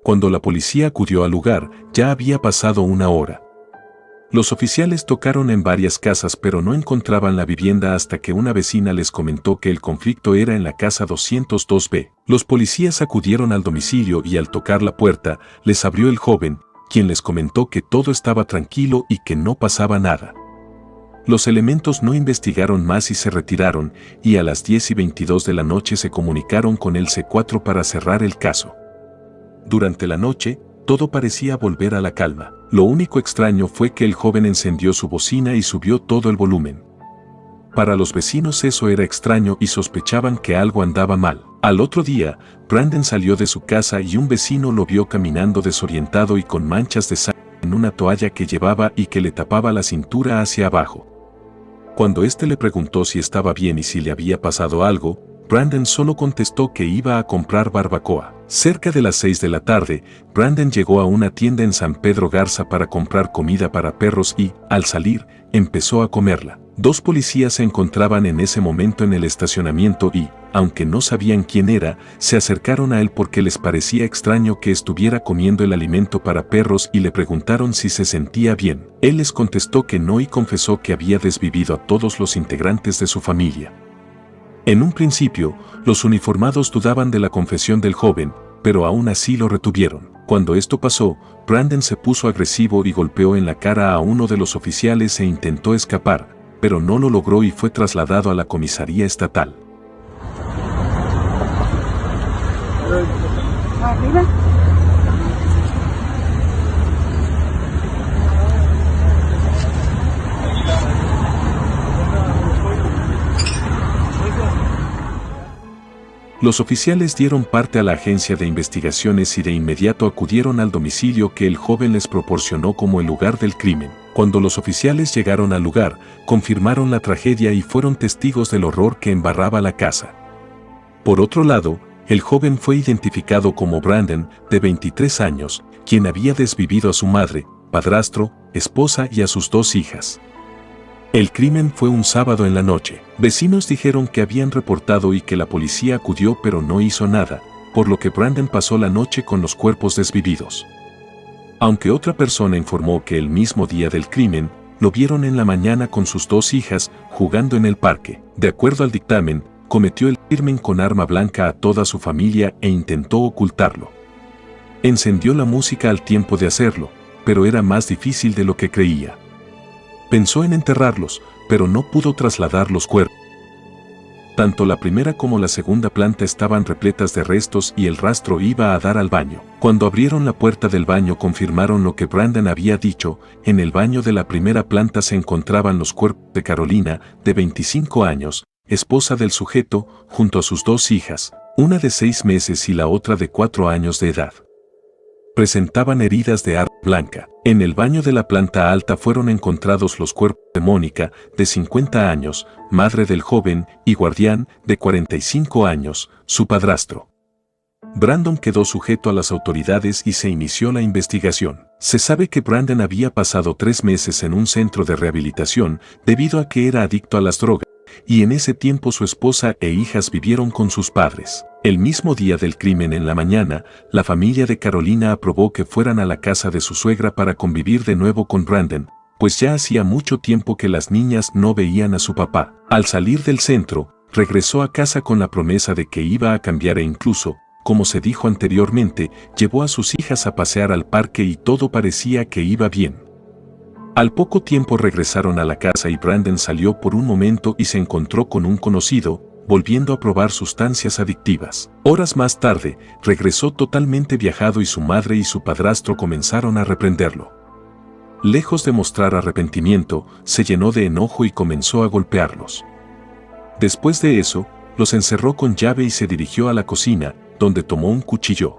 Cuando la policía acudió al lugar, ya había pasado 1 hora. Los oficiales tocaron en varias casas pero no encontraban la vivienda hasta que una vecina les comentó que el conflicto era en la casa 202B. Los policías acudieron al domicilio y al tocar la puerta, les abrió el joven, quien les comentó que todo estaba tranquilo y que no pasaba nada. Los elementos no investigaron más y se retiraron, y a las 10:22 de la noche se comunicaron con el C4 para cerrar el caso. Durante la noche, todo parecía volver a la calma. Lo único extraño fue que el joven encendió su bocina y subió todo el volumen. Para los vecinos eso era extraño y sospechaban que algo andaba mal. Al otro día, Brandon salió de su casa y un vecino lo vio caminando desorientado y con manchas de sangre en una toalla que llevaba y que le tapaba la cintura hacia abajo. Cuando éste le preguntó si estaba bien y si le había pasado algo, Brandon solo contestó que iba a comprar barbacoa. Cerca de las 6 de la tarde, Brandon llegó a una tienda en San Pedro Garza para comprar comida para perros y, al salir, empezó a comerla. 2 policías se encontraban en ese momento en el estacionamiento y, aunque no sabían quién era, se acercaron a él porque les parecía extraño que estuviera comiendo el alimento para perros y le preguntaron si se sentía bien. Él les contestó que no y confesó que había desvivido a todos los integrantes de su familia. En un principio, los uniformados dudaban de la confesión del joven, pero aún así lo retuvieron. Cuando esto pasó, Brandon se puso agresivo y golpeó en la cara a uno de los oficiales e intentó escapar, pero no lo logró y fue trasladado a la comisaría estatal. ¿Arriba? Los oficiales dieron parte a la agencia de investigaciones y de inmediato acudieron al domicilio que el joven les proporcionó como el lugar del crimen. Cuando los oficiales llegaron al lugar, confirmaron la tragedia y fueron testigos del horror que embarraba la casa. Por otro lado, el joven fue identificado como Brandon, de 23 años, quien había desvivido a su madre, padrastro, esposa y a sus 2 hijas. El crimen fue un sábado en la noche. Vecinos dijeron que habían reportado y que la policía acudió pero no hizo nada, por lo que Brandon pasó la noche con los cuerpos desvividos. Aunque otra persona informó que el mismo día del crimen, lo vieron en la mañana con sus 2 hijas jugando en el parque. De acuerdo al dictamen, cometió el crimen con arma blanca a toda su familia e intentó ocultarlo. Encendió la música al tiempo de hacerlo, pero era más difícil de lo que creía. Pensó en enterrarlos, pero no pudo trasladar los cuerpos. Tanto la primera como la segunda planta estaban repletas de restos y el rastro iba a dar al baño. Cuando abrieron la puerta del baño confirmaron lo que Brandon había dicho. En el baño de la primera planta se encontraban los cuerpos de Carolina, de 25 años, esposa del sujeto, junto a sus 2 hijas, una de 6 meses y la otra de 4 años de edad. Presentaban heridas de arma blanca. En el baño de la planta alta fueron encontrados los cuerpos de Mónica, de 50 años, madre del joven, y Guardián, de 45 años, su padrastro. Brandon quedó sujeto a las autoridades y se inició la investigación. Se sabe que Brandon había pasado 3 meses en un centro de rehabilitación debido a que era adicto a las drogas, y en ese tiempo su esposa e hijas vivieron con sus padres. El mismo día del crimen en la mañana, la familia de Carolina aprobó que fueran a la casa de su suegra para convivir de nuevo con Brandon, pues ya hacía mucho tiempo que las niñas no veían a su papá. Al salir del centro, regresó a casa con la promesa de que iba a cambiar e incluso, como se dijo anteriormente, llevó a sus hijas a pasear al parque y todo parecía que iba bien. Al poco tiempo regresaron a la casa y Brandon salió por un momento y se encontró con un conocido, volviendo a probar sustancias adictivas. Horas más tarde, regresó totalmente viajado y su madre y su padrastro comenzaron a reprenderlo. Lejos de mostrar arrepentimiento, se llenó de enojo y comenzó a golpearlos. Después de eso, los encerró con llave y se dirigió a la cocina, donde tomó un cuchillo.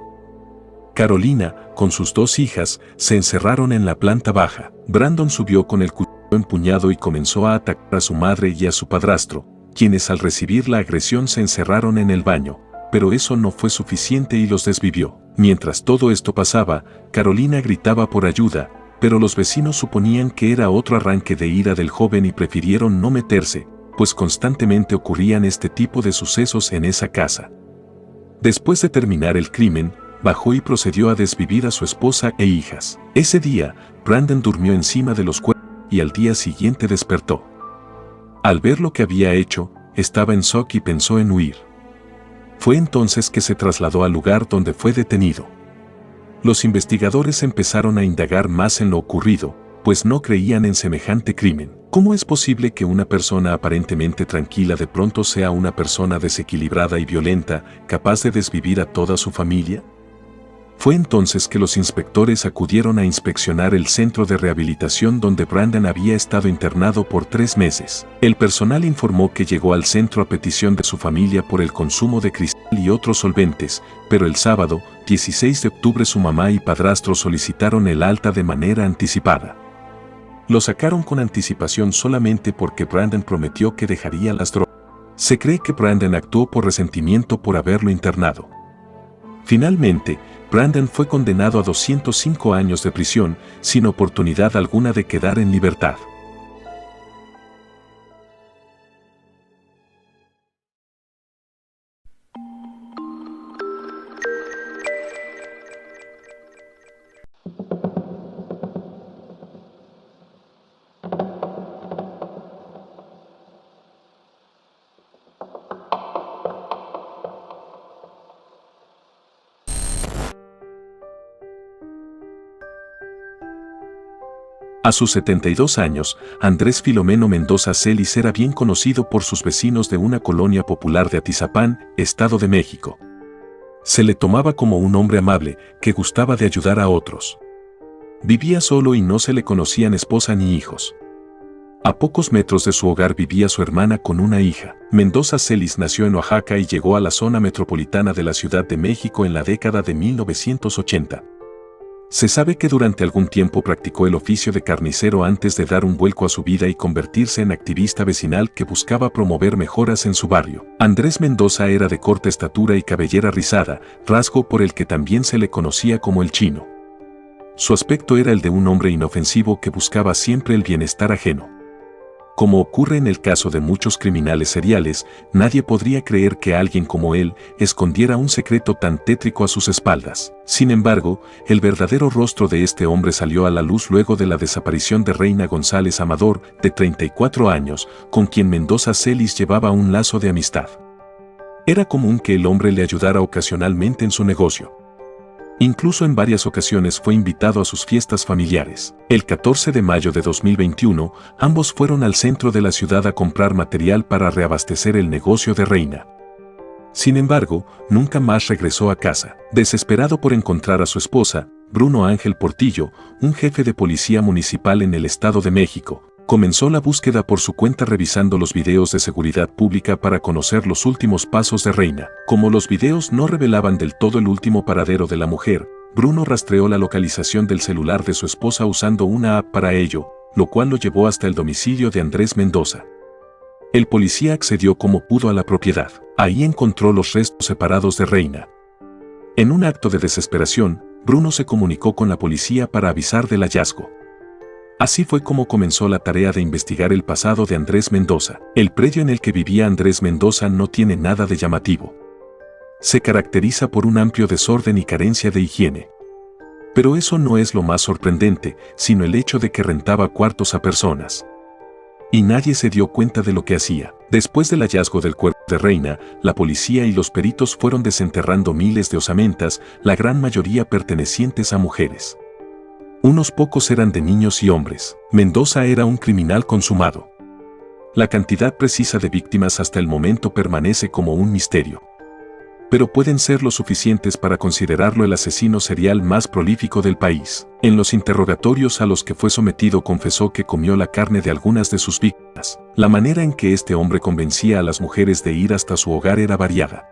Carolina, con sus 2 hijas, se encerraron en la planta baja. Brandon subió con el cuchillo empuñado y comenzó a atacar a su madre y a su padrastro, quienes al recibir la agresión se encerraron en el baño, pero eso no fue suficiente y los desvivió. Mientras todo esto pasaba, Carolina gritaba por ayuda, pero los vecinos suponían que era otro arranque de ira del joven y prefirieron no meterse, pues constantemente ocurrían este tipo de sucesos en esa casa. Después de terminar el crimen, bajó y procedió a desvivir a su esposa e hijas. Ese día, Brandon durmió encima de los cuerpos y al día siguiente despertó. Al ver lo que había hecho, estaba en shock y pensó en huir. Fue entonces que se trasladó al lugar donde fue detenido. Los investigadores empezaron a indagar más en lo ocurrido, pues no creían en semejante crimen. ¿Cómo es posible que una persona aparentemente tranquila de pronto sea una persona desequilibrada y violenta, capaz de desvivir a toda su familia? Fue entonces que los inspectores acudieron a inspeccionar el centro de rehabilitación donde Brandon había estado internado por 3 meses. El personal informó que llegó al centro a petición de su familia por el consumo de cristal y otros solventes, pero el sábado, 16 de octubre, su mamá y padrastro solicitaron el alta de manera anticipada. Lo sacaron con anticipación solamente porque Brandon prometió que dejaría las drogas. Se cree que Brandon actuó por resentimiento por haberlo internado. Finalmente, Brandon fue condenado a 205 años de prisión, sin oportunidad alguna de quedar en libertad. A sus 72 años, Andrés Filomeno Mendoza Celis era bien conocido por sus vecinos de una colonia popular de Atizapán, Estado de México. Se le tomaba como un hombre amable, que gustaba de ayudar a otros. Vivía solo y no se le conocían esposa ni hijos. A pocos metros de su hogar vivía su hermana con una hija. Mendoza Celis nació en Oaxaca y llegó a la zona metropolitana de la Ciudad de México en la década de 1980. Se sabe que durante algún tiempo practicó el oficio de carnicero antes de dar un vuelco a su vida y convertirse en activista vecinal que buscaba promover mejoras en su barrio. Andrés Mendoza era de corta estatura y cabellera rizada, rasgo por el que también se le conocía como el Chino. Su aspecto era el de un hombre inofensivo que buscaba siempre el bienestar ajeno. Como ocurre en el caso de muchos criminales seriales, nadie podría creer que alguien como él escondiera un secreto tan tétrico a sus espaldas. Sin embargo, el verdadero rostro de este hombre salió a la luz luego de la desaparición de Reina González Amador, de 34 años, con quien Mendoza Celis llevaba un lazo de amistad. Era común que el hombre le ayudara ocasionalmente en su negocio. Incluso en varias ocasiones fue invitado a sus fiestas familiares. El 14 de mayo de 2021, ambos fueron al centro de la ciudad a comprar material para reabastecer el negocio de Reina. Sin embargo, nunca más regresó a casa. Desesperado por encontrar a su esposa, Bruno Ángel Portillo, un jefe de policía municipal en el Estado de México, comenzó la búsqueda por su cuenta revisando los videos de seguridad pública para conocer los últimos pasos de Reina. Como los videos no revelaban del todo el último paradero de la mujer, Bruno rastreó la localización del celular de su esposa usando una app para ello, lo cual lo llevó hasta el domicilio de Andrés Mendoza. El policía accedió como pudo a la propiedad. Ahí encontró los restos separados de Reina. En un acto de desesperación, Bruno se comunicó con la policía para avisar del hallazgo. Así fue como comenzó la tarea de investigar el pasado de Andrés Mendoza. El predio en el que vivía Andrés Mendoza no tiene nada de llamativo. Se caracteriza por un amplio desorden y carencia de higiene. Pero eso no es lo más sorprendente, sino el hecho de que rentaba cuartos a personas. Y nadie se dio cuenta de lo que hacía. Después del hallazgo del cuerpo de Reina, la policía y los peritos fueron desenterrando miles de osamentas, la gran mayoría pertenecientes a mujeres. Unos pocos eran de niños y hombres. Mendoza era un criminal consumado. La cantidad precisa de víctimas hasta el momento permanece como un misterio. Pero pueden ser lo suficientes para considerarlo el asesino serial más prolífico del país. En los interrogatorios a los que fue sometido confesó que comió la carne de algunas de sus víctimas. La manera en que este hombre convencía a las mujeres de ir hasta su hogar era variada.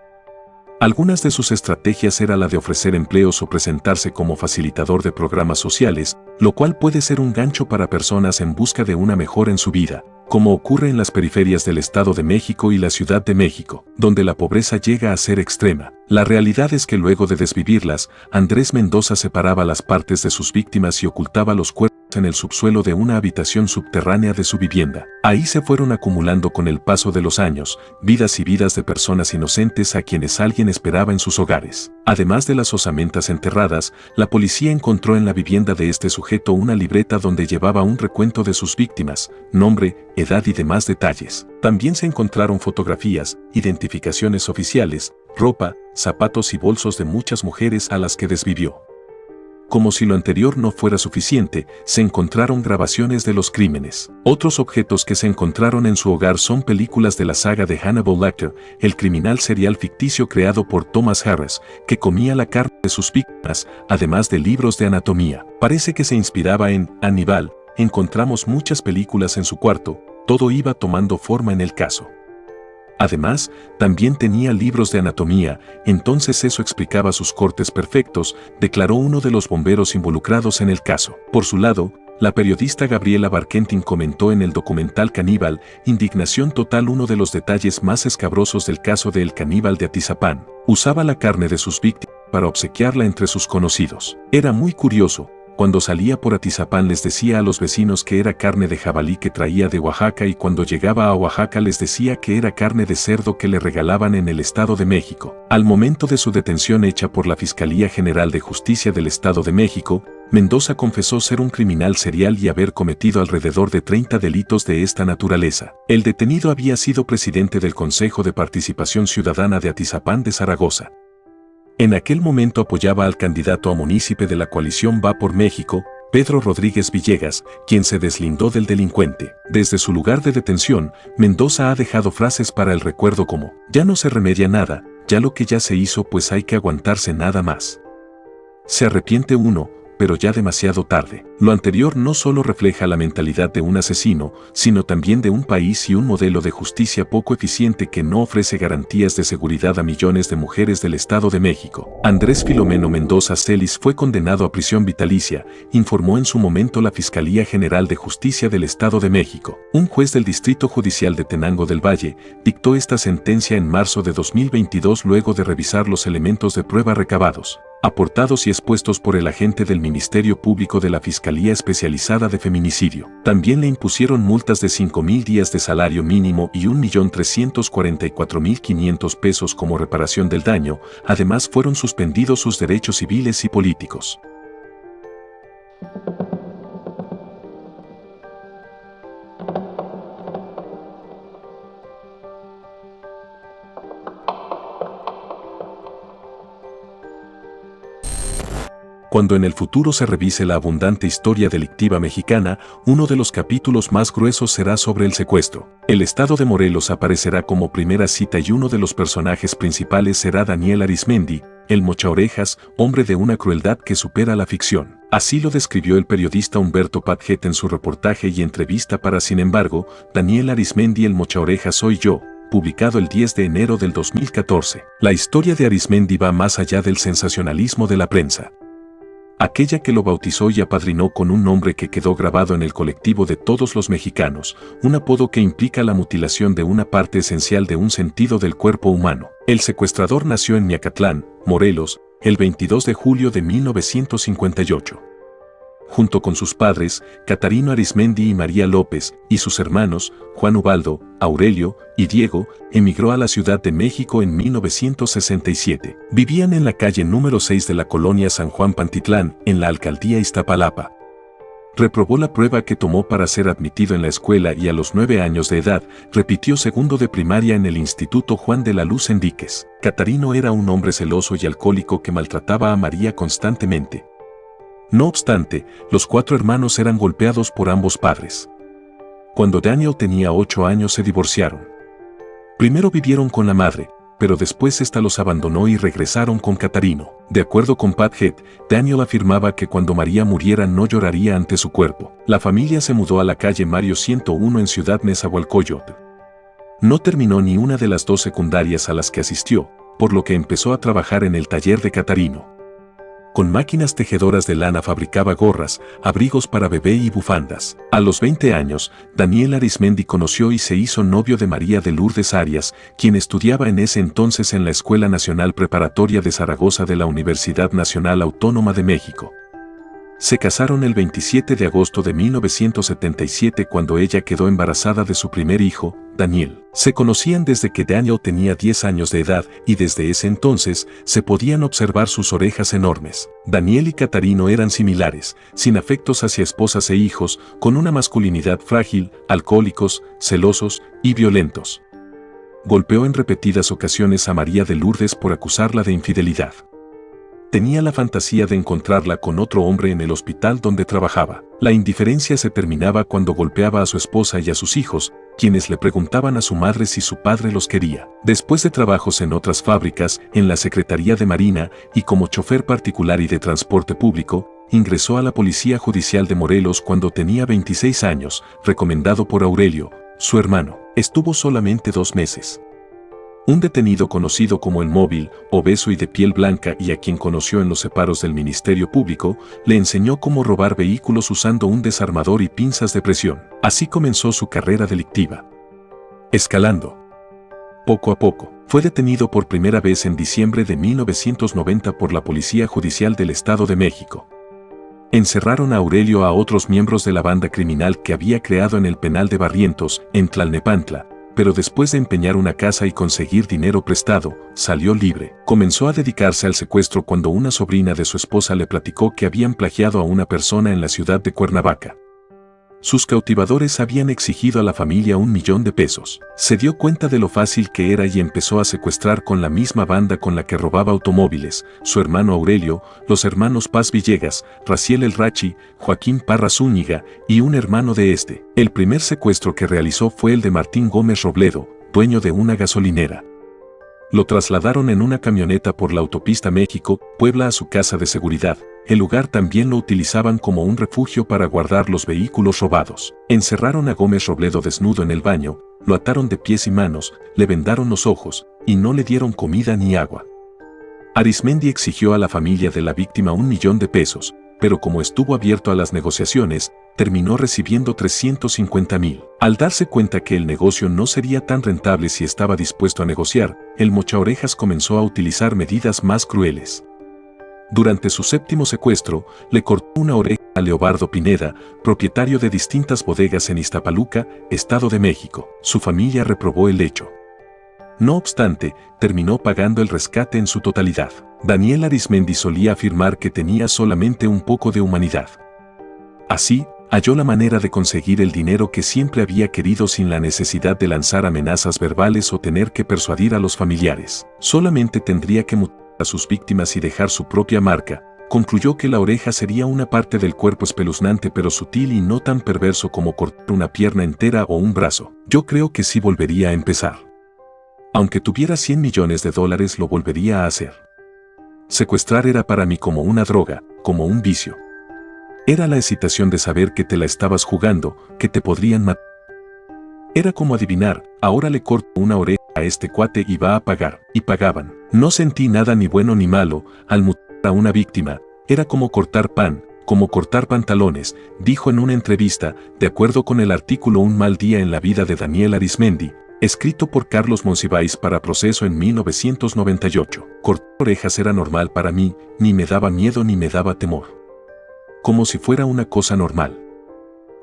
Algunas de sus estrategias era la de ofrecer empleos o presentarse como facilitador de programas sociales, lo cual puede ser un gancho para personas en busca de una mejora en su vida, como ocurre en las periferias del Estado de México y la Ciudad de México, donde la pobreza llega a ser extrema. La realidad es que luego de desvivirlas, Andrés Mendoza separaba las partes de sus víctimas y ocultaba los cuerpos en el subsuelo de una habitación subterránea de su vivienda. Ahí se fueron acumulando con el paso de los años, vidas y vidas de personas inocentes a quienes alguien esperaba en sus hogares. Además de las osamentas enterradas, la policía encontró en la vivienda de este sujeto una libreta donde llevaba un recuento de sus víctimas, nombre, edad y demás detalles. También se encontraron fotografías, identificaciones oficiales, ropa, zapatos y bolsos de muchas mujeres a las que desvivió. Como si lo anterior no fuera suficiente, se encontraron grabaciones de los crímenes. Otros objetos que se encontraron en su hogar son películas de la saga de Hannibal Lecter, el criminal serial ficticio creado por Thomas Harris, que comía la carne de sus víctimas, además de libros de anatomía. Parece que se inspiraba en Hannibal. Encontramos muchas películas en su cuarto, todo iba tomando forma en el caso. Además, también tenía libros de anatomía, entonces eso explicaba sus cortes perfectos, declaró uno de los bomberos involucrados en el caso. Por su lado, la periodista Gabriela Barkentin comentó en el documental Caníbal, Indignación Total, uno de los detalles más escabrosos del caso de El Caníbal de Atizapán. Usaba la carne de sus víctimas para obsequiarla entre sus conocidos. Era muy curioso. Cuando salía por Atizapán les decía a los vecinos que era carne de jabalí que traía de Oaxaca, y cuando llegaba a Oaxaca les decía que era carne de cerdo que le regalaban en el Estado de México. Al momento de su detención hecha por la Fiscalía General de Justicia del Estado de México, Mendoza confesó ser un criminal serial y haber cometido alrededor de 30 delitos de esta naturaleza. El detenido había sido presidente del Consejo de Participación Ciudadana de Atizapán de Zaragoza. En aquel momento apoyaba al candidato a munícipe de la coalición Va por México, Pedro Rodríguez Villegas, quien se deslindó del delincuente. Desde su lugar de detención, Mendoza ha dejado frases para el recuerdo como: ya no se remedia nada, ya lo que ya se hizo, pues hay que aguantarse nada más. Se arrepiente uno, pero ya demasiado tarde. Lo anterior no solo refleja la mentalidad de un asesino, sino también de un país y un modelo de justicia poco eficiente que no ofrece garantías de seguridad a millones de mujeres del Estado de México. Andrés Filomeno Mendoza Celis fue condenado a prisión vitalicia, informó en su momento la Fiscalía General de Justicia del Estado de México. Un juez del Distrito Judicial de Tenango del Valle dictó esta sentencia en marzo de 2022 luego de revisar los elementos de prueba recabados, aportados y expuestos por el agente del Ministerio Público de la Fiscalía Especializada de Feminicidio. También le impusieron multas de 5,000 días de salario mínimo y 1,344,500 pesos como reparación del daño. Además, fueron suspendidos sus derechos civiles y políticos. Cuando en el futuro se revise la abundante historia delictiva mexicana, uno de los capítulos más gruesos será sobre el secuestro. El estado de Morelos aparecerá como primera cita y uno de los personajes principales será Daniel Arizmendi, el mochaorejas, hombre de una crueldad que supera la ficción. Así lo describió el periodista Humberto Padgett en su reportaje y entrevista para Sin embargo, Daniel Arizmendi, el mochaorejas soy yo, publicado el 10 de enero del 2014. La historia de Arizmendi va más allá del sensacionalismo de la prensa. Aquella que lo bautizó y apadrinó con un nombre que quedó grabado en el colectivo de todos los mexicanos, un apodo que implica la mutilación de una parte esencial de un sentido del cuerpo humano. El secuestrador nació en Miacatlán, Morelos, el 22 de julio de 1958. Junto con sus padres, Catarino Arizmendi y María López, y sus hermanos, Juan Ubaldo, Aurelio y Diego, emigró a la Ciudad de México en 1967. Vivían en la calle número 6 de la colonia San Juan Pantitlán, en la alcaldía Iztapalapa. Reprobó la prueba que tomó para ser admitido en la escuela y a los 9 años de edad, repitió segundo de primaria en el Instituto Juan de la Luz Enríquez. Catarino era un hombre celoso y alcohólico que maltrataba a María constantemente. No obstante, los 4 hermanos eran golpeados por ambos padres. Cuando Daniel tenía 8 años se divorciaron. Primero vivieron con la madre, pero después ésta los abandonó y regresaron con Catarino. De acuerdo con Padgett, Daniel afirmaba que cuando María muriera no lloraría ante su cuerpo. La familia se mudó a la calle Mario 101 en Ciudad Nezahualcóyotl. No terminó ni una de las 2 secundarias a las que asistió, por lo que empezó a trabajar en el taller de Catarino. Con máquinas tejedoras de lana fabricaba gorras, abrigos para bebé y bufandas. A los 20 años, Daniel Arizmendi conoció y se hizo novio de María de Lourdes Arias, quien estudiaba en ese entonces en la Escuela Nacional Preparatoria de Zaragoza de la Universidad Nacional Autónoma de México. Se casaron el 27 de agosto de 1977 cuando ella quedó embarazada de su primer hijo, Daniel. Se conocían desde que Daniel tenía 10 años de edad y desde ese entonces se podían observar sus orejas enormes. Daniel y Catarino eran similares, sin afectos hacia esposas e hijos, con una masculinidad frágil, alcohólicos, celosos y violentos. Golpeó en repetidas ocasiones a María de Lourdes por acusarla de infidelidad. Tenía la fantasía de encontrarla con otro hombre en el hospital donde trabajaba. La indiferencia se terminaba cuando golpeaba a su esposa y a sus hijos, quienes le preguntaban a su madre si su padre los quería. Después de trabajos en otras fábricas, en la Secretaría de Marina y como chofer particular y de transporte público, ingresó a la Policía Judicial de Morelos cuando tenía 26 años, recomendado por Aurelio, su hermano. Estuvo solamente 2 meses. Un detenido conocido como el Móvil, obeso y de piel blanca y a quien conoció en los separos del Ministerio Público, le enseñó cómo robar vehículos usando un desarmador y pinzas de presión. Así comenzó su carrera delictiva. Escalando. Poco a poco, fue detenido por primera vez en diciembre de 1990 por la Policía Judicial del Estado de México. Encerraron a Aurelio a otros miembros de la banda criminal que había creado en el penal de Barrientos, en Tlalnepantla, pero después de empeñar una casa y conseguir dinero prestado, salió libre. Comenzó a dedicarse al secuestro cuando una sobrina de su esposa le platicó que habían plagiado a una persona en la ciudad de Cuernavaca. Sus cautivadores habían exigido a la familia $1.000.000. Se dio cuenta de lo fácil que era y empezó a secuestrar con la misma banda con la que robaba automóviles, su hermano Aurelio, los hermanos Paz Villegas, Raciel El Rachi, Joaquín Parra Zúñiga y un hermano de este. El primer secuestro que realizó fue el de Martín Gómez Robledo, dueño de una gasolinera. Lo trasladaron en una camioneta por la autopista México-Puebla a su casa de seguridad. El lugar también lo utilizaban como un refugio para guardar los vehículos robados. Encerraron a Gómez Robledo desnudo en el baño, lo ataron de pies y manos, le vendaron los ojos y no le dieron comida ni agua. Arismendi exigió a la familia de la víctima $1.000.000, pero como estuvo abierto a las negociaciones, terminó recibiendo $350,000. Al darse cuenta que el negocio no sería tan rentable si estaba dispuesto a negociar, el mochaorejas comenzó a utilizar medidas más crueles. Durante su 7º secuestro, le cortó una oreja a Leobardo Pineda, propietario de distintas bodegas en Iztapaluca, Estado de México. Su familia reprobó el hecho. No obstante, terminó pagando el rescate en su totalidad. Daniel Arismendi solía afirmar que tenía solamente un poco de humanidad. Así, halló la manera de conseguir el dinero que siempre había querido sin la necesidad de lanzar amenazas verbales o tener que persuadir a los familiares. Solamente tendría que mutar a sus víctimas y dejar su propia marca. Concluyó que la oreja sería una parte del cuerpo espeluznante pero sutil y no tan perverso como cortar una pierna entera o un brazo. Yo creo que sí volvería a empezar. Aunque tuviera $100 millones, lo volvería a hacer. Secuestrar era para mí como una droga, como un vicio. Era la excitación de saber que te la estabas jugando, que te podrían matar. Era como adivinar, ahora le corto una oreja a este cuate y va a pagar. Y pagaban. No sentí nada ni bueno ni malo al mutar a una víctima. Era como cortar pan, como cortar pantalones, dijo en una entrevista, de acuerdo con el artículo Un mal día en la vida de Daniel Arismendi, escrito por Carlos Monsiváis para Proceso en 1998. Cortar orejas era normal para mí, ni me daba miedo ni me daba temor. Como si fuera una cosa normal.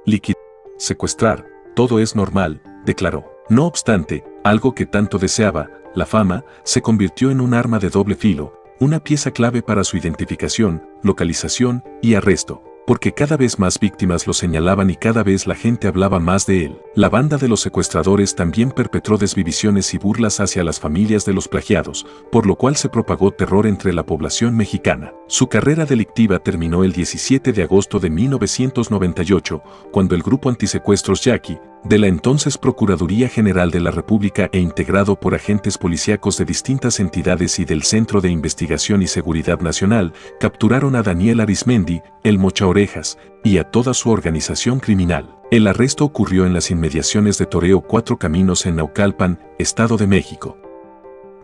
Liquidar, secuestrar, todo es normal, declaró. No obstante, algo que tanto deseaba, la fama, se convirtió en un arma de doble filo, una pieza clave para su identificación, localización y arresto, porque cada vez más víctimas lo señalaban y cada vez la gente hablaba más de él. La banda de los secuestradores también perpetró desvivisiones y burlas hacia las familias de los plagiados, por lo cual se propagó terror entre la población mexicana. Su carrera delictiva terminó el 17 de agosto de 1998, cuando el grupo antisecuestros Jackie, de la entonces Procuraduría General de la República e integrado por agentes policíacos de distintas entidades y del Centro de Investigación y Seguridad Nacional, capturaron a Daniel Arismendi, el Mochaorejas, y a toda su organización criminal. El arresto ocurrió en las inmediaciones de Toreo Cuatro Caminos en Naucalpan, Estado de México.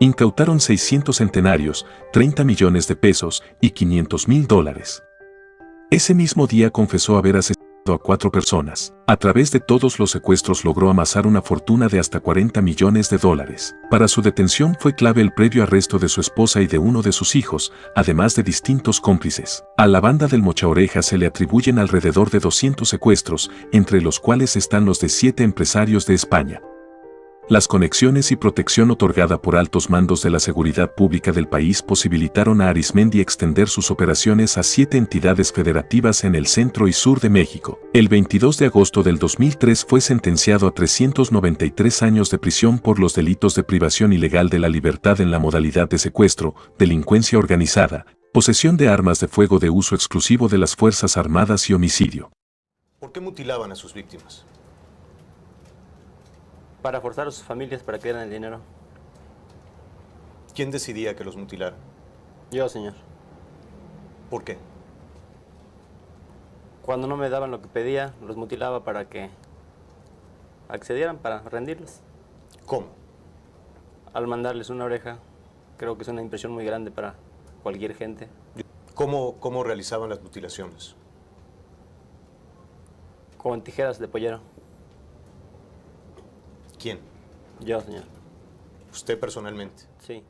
Incautaron 600 centenarios, $30 millones y $500,000. Ese mismo día confesó haber asesinado a 4 personas. A través de todos los secuestros logró amasar una fortuna de hasta $40 millones. Para su detención fue clave el previo arresto de su esposa y de uno de sus hijos, además de distintos cómplices. A la banda del Mochaoreja se le atribuyen alrededor de 200 secuestros, entre los cuales están los de 7 empresarios de España. Las conexiones y protección otorgada por altos mandos de la seguridad pública del país posibilitaron a Arizmendi extender sus operaciones a 7 entidades federativas en el centro y sur de México. El 22 de agosto del 2003 fue sentenciado a 393 años de prisión por los delitos de privación ilegal de la libertad en la modalidad de secuestro, delincuencia organizada, posesión de armas de fuego de uso exclusivo de las Fuerzas Armadas y homicidio. ¿Por qué mutilaban a sus víctimas? Para forzar a sus familias para que dieran el dinero. ¿Quién decidía que los mutilaran? Yo, señor. ¿Por qué? Cuando no me daban lo que pedía, los mutilaba para que accedieran, para rendirlos. ¿Cómo? Al mandarles una oreja, creo que es una impresión muy grande para cualquier gente. ¿Cómo realizaban las mutilaciones? Con tijeras de pollero. ¿Quién? Yo, señor. ¿Usted personalmente? Sí.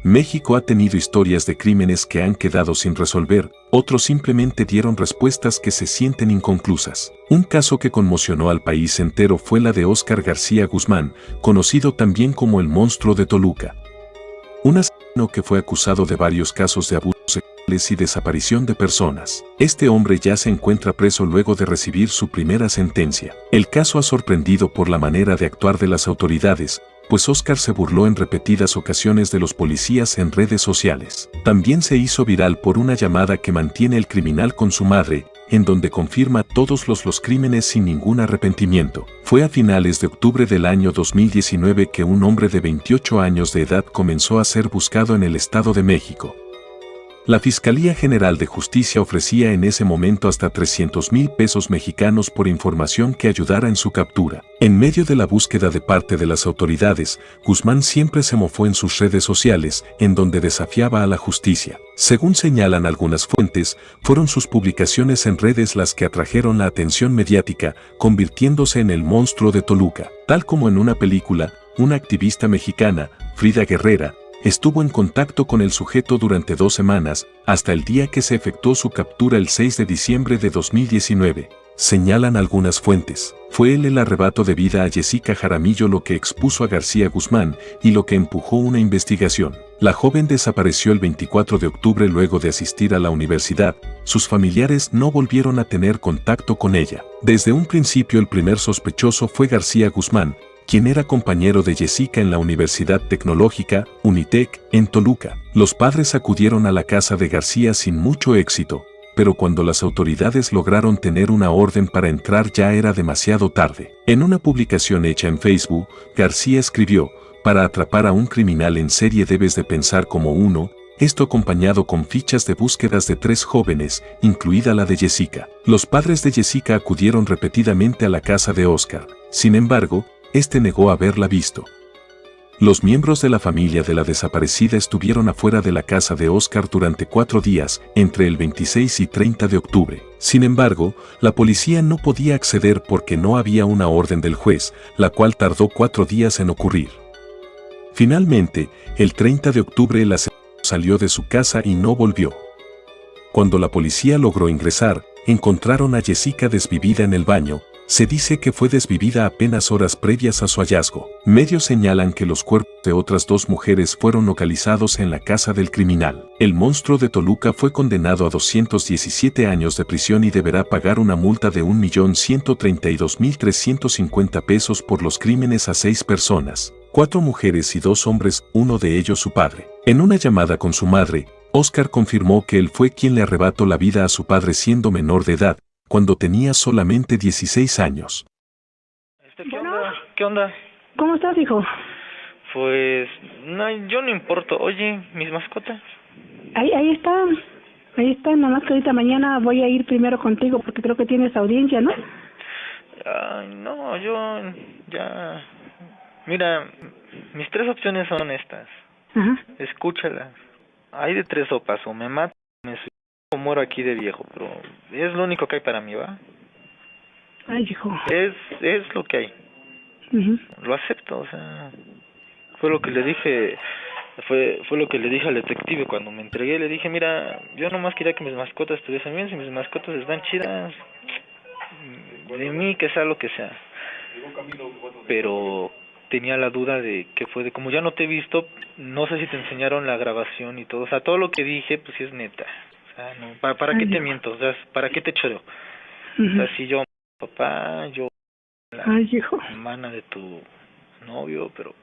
México ha tenido historias de crímenes que han quedado sin resolver, otros simplemente dieron respuestas que se sienten inconclusas. Un caso que conmocionó al país entero fue la de Óscar García Guzmán, conocido también como el Monstruo de Toluca. Un asesino que fue acusado de varios casos de abusos sexuales y desaparición de personas. Este hombre ya se encuentra preso luego de recibir su primera sentencia. El caso ha sorprendido por la manera de actuar de las autoridades, pues Óscar se burló en repetidas ocasiones de los policías en redes sociales. También se hizo viral por una llamada que mantiene el criminal con su madre, en donde confirma todos los crímenes sin ningún arrepentimiento. Fue a finales de octubre del año 2019 que un hombre de 28 años de edad comenzó a ser buscado en el Estado de México. La Fiscalía General de Justicia ofrecía en ese momento hasta 300,000 pesos mexicanos por información que ayudara en su captura. En medio de la búsqueda de parte de las autoridades, Guzmán siempre se mofó en sus redes sociales, en donde desafiaba a la justicia. Según señalan algunas fuentes, fueron sus publicaciones en redes las que atrajeron la atención mediática, convirtiéndose en el Monstruo de Toluca. Tal como en una película, una activista mexicana, Frida Guerrera, estuvo en contacto con el sujeto durante 2 semanas, hasta el día que se efectuó su captura el 6 de diciembre de 2019. Señalan algunas fuentes. Fue el arrebato de vida a Jessica Jaramillo lo que expuso a García Guzmán y lo que empujó una investigación. La joven desapareció el 24 de octubre luego de asistir a la universidad. Sus familiares no volvieron a tener contacto con ella. Desde un principio el primer sospechoso fue García Guzmán, quien era compañero de Jessica en la Universidad Tecnológica, Unitec, en Toluca. Los padres acudieron a la casa de García sin mucho éxito, pero cuando las autoridades lograron tener una orden para entrar ya era demasiado tarde. En una publicación hecha en Facebook, García escribió: "Para atrapar a un criminal en serie debes de pensar como uno", esto acompañado con fichas de búsquedas de 3 jóvenes, incluida la de Jessica. Los padres de Jessica acudieron repetidamente a la casa de Óscar. Sin embargo, este negó haberla visto. Los miembros de la familia de la desaparecida estuvieron afuera de la casa de Óscar durante 4 días, entre el 26 y 30 de octubre. Sin embargo, la policía no podía acceder porque no había una orden del juez, la cual tardó 4 días en ocurrir. Finalmente, el 30 de octubre el asesino salió de su casa y no volvió. Cuando la policía logró ingresar, encontraron a Jessica desvivida en el baño. Se dice que fue desvivida apenas horas previas a su hallazgo. Medios señalan que los cuerpos de otras 2 mujeres fueron localizados en la casa del criminal. El Monstruo de Toluca fue condenado a 217 años de prisión y deberá pagar una multa de 1.132.350 pesos por los crímenes a 6 personas, 4 mujeres y 2 hombres, uno de ellos su padre. En una llamada con su madre, Óscar confirmó que él fue quien le arrebató la vida a su padre siendo menor de edad, cuando tenía solamente 16 años. ¿Qué onda? ¿Qué onda? ¿Cómo estás, hijo? Pues, no, yo no importo. Oye, mis mascotas. Ahí están, nada más que ahorita mañana voy a ir primero contigo porque creo que tienes audiencia, ¿no? Ay, no, yo ya... Mira, mis 3 opciones son estas. Ajá. Escúchalas. Hay de 3 sopas, o me mato, me suicido, o muero aquí de viejo, pero es lo único que hay para mí, ¿va? Ay, hijo. Es lo que hay. Lo acepto, o sea... Fue lo que le dije... Fue lo que le dije al detective cuando me entregué. Le dije, mira, yo nomás quería que mis mascotas estuviesen bien. Si mis mascotas están chidas, de mí que sea lo que sea. Pero tenía la duda de que fue de, como ya no te he visto, no sé si te enseñaron la grabación y todo. O sea, todo lo que dije, pues sí es neta. O sea, no, ¿para qué te miento? O sea, ¿para qué te choreo? O sea, si yo, papá, yo, la hermana de tu novio, pero